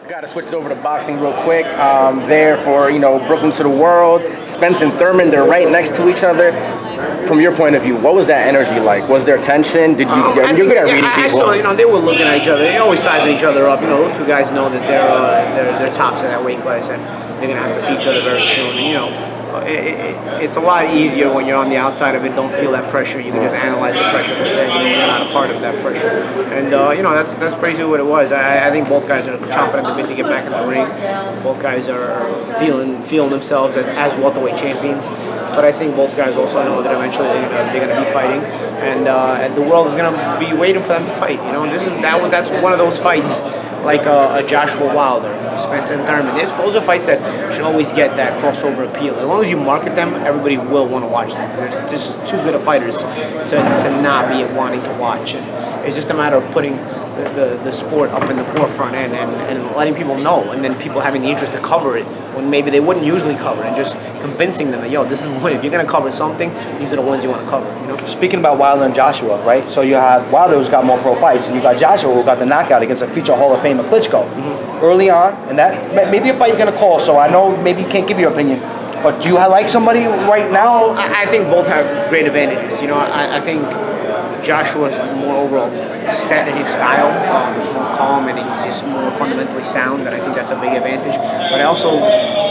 Got to switch it over to boxing real quick. There for Brooklyn to the world. Spence and Thurman, they're right next to each other. From your point of view, what was that energy like? Was there tension? Did you? You're good at reading people. I saw, they were looking at each other. They always sizing each other up. Those two guys know that they're tops in that weight class, and they're gonna have to see each other very soon. It's a lot easier when you're on the outside of it. Don't feel that pressure. You can just analyze the pressure instead. You're not a part of that pressure. And that's basically what it was. I think both guys are chomping at the bit to get back in the ring. Both guys are feeling themselves as welterweight champions. But I think both guys also know that eventually they're going to be fighting, and the world is going to be waiting for them to fight. That's one of those fights like a Joshua Wilder, Spence and Thurman. Those are fights that should always get that crossover appeal. As long as you market them, everybody will want to watch them. They're just too good of fighters to not be wanting to watch. And it's just a matter of putting the sport up in the forefront and letting people know, and then people having the interest to cover it when maybe they wouldn't usually cover it, and just convincing them that, this is what, if you're going to cover something, these are the ones you want to cover. Speaking about Wilder and Joshua, right? So you have Wilder, who's got more pro fights, and you got Joshua, who got the knockout against a future Hall of Famer Klitschko. Early on, and that maybe a fight you're going to call, so I know maybe you can't give your opinion, but do you like somebody right now? I think both have great advantages. I think Joshua's more overall set in his style. He's more calm and he's just more fundamentally sound, and I think that's a big advantage. But I also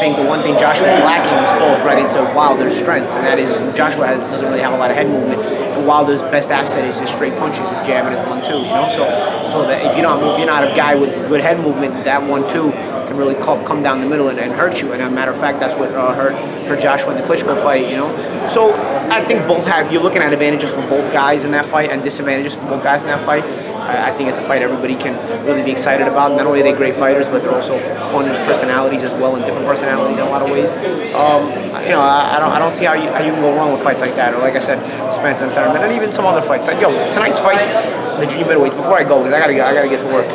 think the one thing Joshua is lacking falls right into Wilder's strengths, and that is Joshua doesn't really have a lot of head movement, and Wilder's best asset is his straight punches, his jab and his 1-2. So that if you're not a guy with good head movement, that 1-2 can really come down the middle and hurt you. And as a matter of fact, that's what hurt Joshua in the Klitschko fight. So I think you're looking at advantages for both guys in that fight and disadvantages for both guys in that fight. I think it's a fight everybody can really be excited about. Not only are they great fighters, but they're also fun personalities as well, and different personalities in a lot of ways. I don't see how you can go wrong with fights like that. Or like I said, Spence and Thurman, and even some other fights. Like tonight's fights, the junior middleweights. Before I go, because I gotta get to work.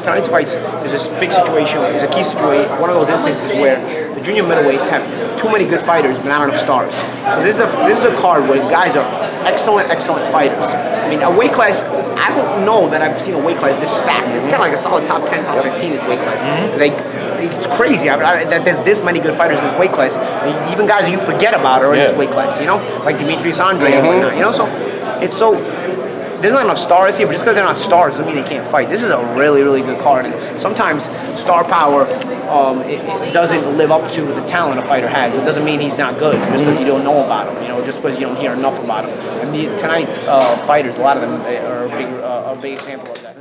Tonight's fights is this big situation. Is a key situation. One of those instances where the junior middleweights have too many good fighters, but not enough stars. So this is a card where guys are excellent fighters. I mean, a weight class, I don't know that I've seen a weight class this stacked. It's kind of like a solid top 10, top 15 this weight class. It's crazy that there's this many good fighters in this weight class. Even guys that you forget about are in this weight class, like Demetrius Andre and whatnot, so there's not enough stars here, but just because they're not stars doesn't mean they can't fight. This is a really, really good card, and sometimes star power it doesn't live up to the talent a fighter has. It doesn't mean he's not good just because you don't know about him, just because you don't hear enough about him. And tonight's fighters, a lot of them are a big example of that.